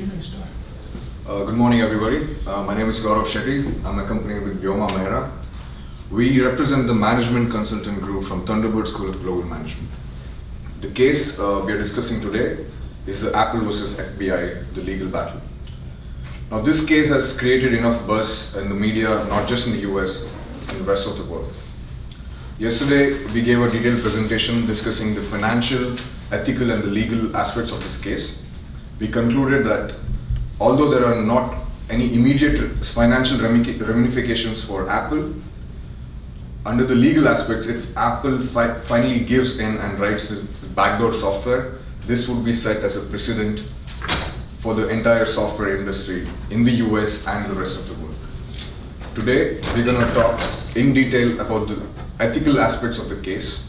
Good morning, everybody. My name is Gaurav Shetty. I'm accompanied with Vyoma Mehra. We represent the management consultant group from Thunderbird School of Global Management. The case we are discussing today is the Apple versus FBI, the legal battle. Now, this case has created enough buzz in the media, not just in the US, and the rest of the world. Yesterday, we gave a detailed presentation discussing the financial, ethical, and the legal aspects of this case. We concluded that although there are not any immediate financial ramifications for Apple, under the legal aspects, if Apple finally gives in and writes the backdoor software, this would be set as a precedent for the entire software industry in the US and the rest of the world. Today, we're going to talk in detail about the ethical aspects of the case,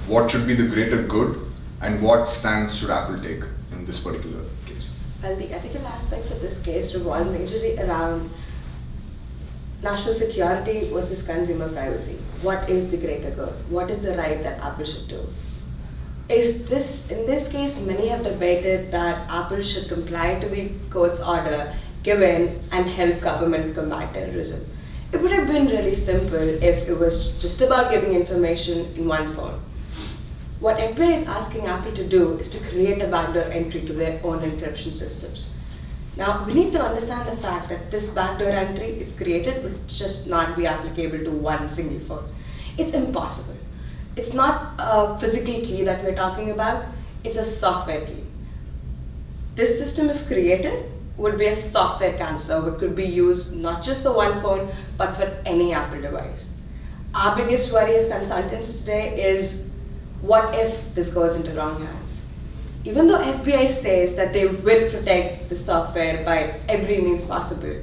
what should be the greater good, and what stance should Apple take in this particular case. Well, the ethical aspects of this case revolve majorly around national security versus consumer privacy. What is the greater good? What is the right that Apple should do? In this case, many have debated that Apple should comply to the court's order given and help government combat terrorism. It would have been really simple if it was just about giving information in one phone. What FBI is asking Apple to do is to create a backdoor entry to their own encryption systems. Now, we need to understand the fact that this backdoor entry, if created, would just not be applicable to one single phone. It's impossible. It's not a physical key that we're talking about, it's a software key. This system, if created, would be a software cancer, which could be used not just for one phone, but for any Apple device. Our biggest worry as consultants today is, what if this goes into wrong hands? Even though FBI says that they will protect the software by every means possible,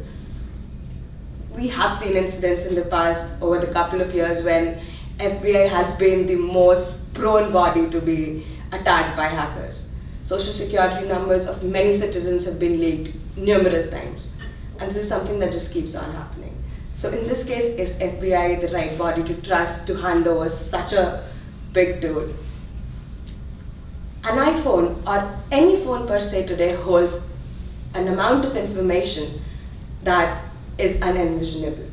we have seen incidents in the past over the couple of years when FBI has been the most prone body to be attacked by hackers. Social security numbers of many citizens have been leaked numerous times, and this is something that just keeps on happening. So in this case, is FBI the right body to trust to hand over such a big tool? An iPhone or any phone per se today holds an amount of information that is unenvisionable.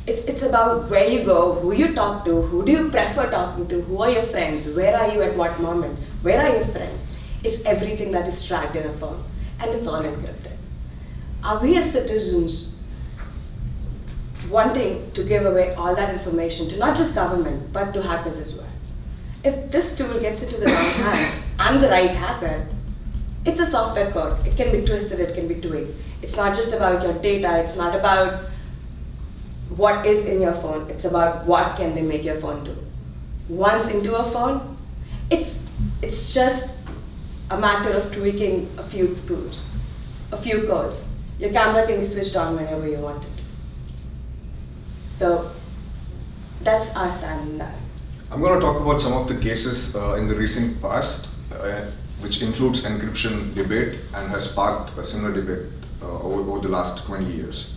It's about where you go, who you talk to, who do you prefer talking to, who are your friends, where are you at what moment, where are your friends. It's everything that is tracked in a phone, and it's all encrypted. Are we as citizens wanting to give away all that information to not just government, but to hackers as well? If this tool gets into the wrong hands, and the right hacker, it's a software code. It can be twisted, it can be tweaked. It's not just about your data, it's not about what is in your phone, it's about what can they make your phone do. Once into a phone, it's just a matter of tweaking a few tools, a few codes. Your camera can be switched on whenever you want it. So that's our stand on that. I'm going to talk about some of the cases in the recent past, which includes encryption debate and has sparked a similar debate over the last 20 years.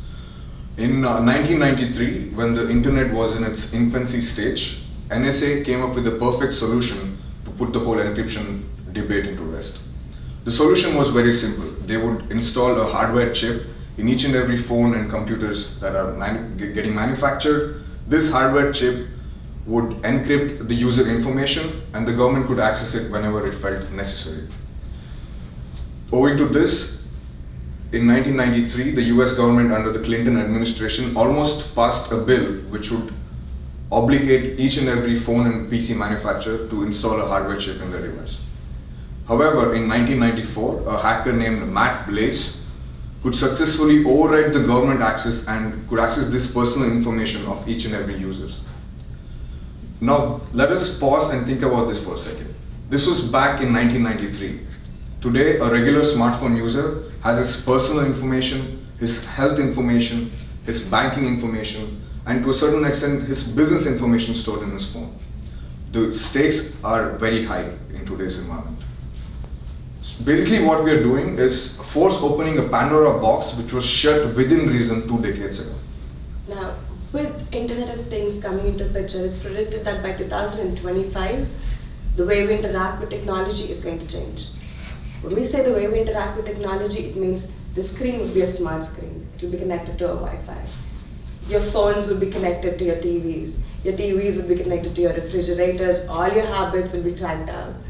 In 1993, when the internet was in its infancy stage, NSA came up with a perfect solution to put the whole encryption debate into rest. The solution was very simple. They would install a hardware chip in each and every phone and computers that are getting manufactured. This hardware chip would encrypt the user information, and the government could access it whenever it felt necessary. Owing to this, in 1993, the US government under the Clinton administration almost passed a bill which would obligate each and every phone and PC manufacturer to install a hardware chip in their device. However, in 1994, a hacker named Matt Blaze could successfully override the government access and could access this personal information of each and every user. Now, let us pause and think about this for a second. This was back in 1993. Today, a regular smartphone user has his personal information, his health information, his banking information, and to a certain extent, his business information stored in his phone. The stakes are very high in today's environment. Basically, what we are doing is force opening a Pandora box which was shut within reason 2 decades ago. Now, with Internet of Things coming into picture, it's predicted that by 2025, the way we interact with technology is going to change. When we say the way we interact with technology, it means The screen would be a smart screen. It will be connected to a Wi-Fi. Your phones will be connected to your TVs. Your TVs will be connected to your refrigerators. All your habits will be tracked down.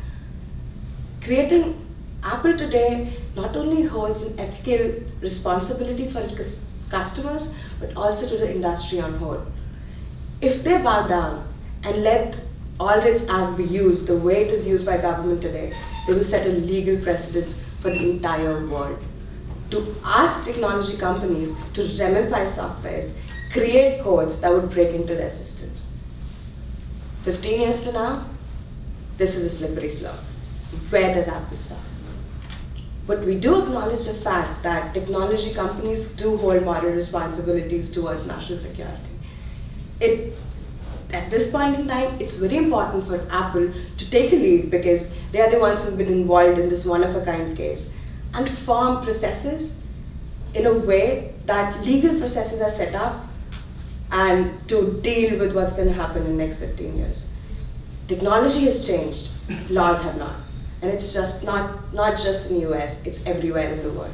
Creating Apple today not only holds an ethical responsibility for its customers, but also to the industry on whole. If they bow down and let Aldrich's Act be used the way it is used by government today, they will set a legal precedent for the entire world. To ask technology companies to remify softwares, create codes that would break into their systems. 15 years from now, this is a slippery slope. Where does Apple stop? But we do acknowledge the fact that technology companies do hold moral responsibilities towards national security. At this point in time, it's very important for Apple to take a lead because they are the ones who've been involved in this one-of-a-kind case and form processes in a way that legal processes are set up and to deal with what's going to happen in the next 15 years. Technology has changed, laws have not. And it's just not just in the US, it's everywhere in the world.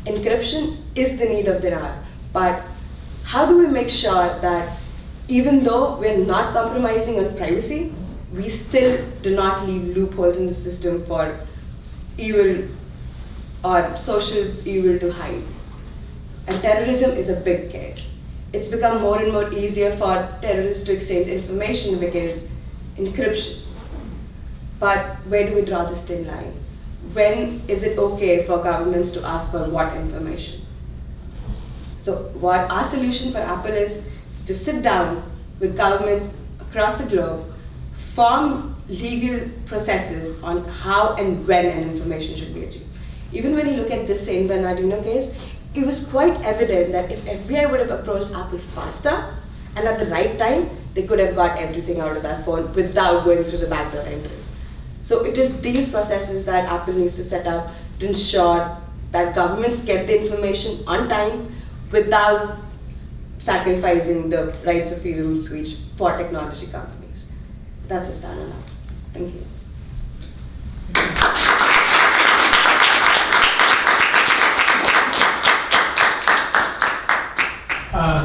Encryption is the need of the hour, but how do we make sure that even though we're not compromising on privacy, we still do not leave loopholes in the system for evil or social evil to hide? And terrorism is a big case. It's become more and more easier for terrorists to exchange information because encryption. But where do we draw this thin line? When is it okay for governments to ask for what information? So what our solution for Apple is to sit down with governments across the globe, form legal processes on how and when an information should be achieved. Even when you look at this San Bernardino case, it was quite evident that if FBI would have approached Apple faster and at the right time, they could have got everything out of that phone without going through the backdoor entry. So it is these processes that Apple needs to set up to ensure that governments get the information on time without sacrificing the rights of freedom of speech for technology companies. That's a stand on Apple. Thank you.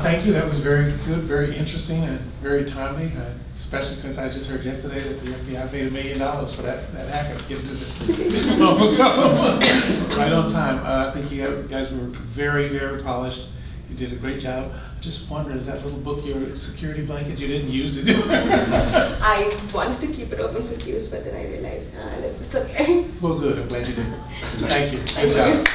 Thank you. That was very good, very interesting, and very timely, especially since I just heard yesterday that the FBI paid $1 million for that hacker to get into the right on time. I think you guys were very, very polished. You did a great job. I just wondered, is that little book your security blanket? You didn't use it? I wanted to keep it open for use, but then I realized it's okay. Well, good. I'm glad you did. Thank you. Good job.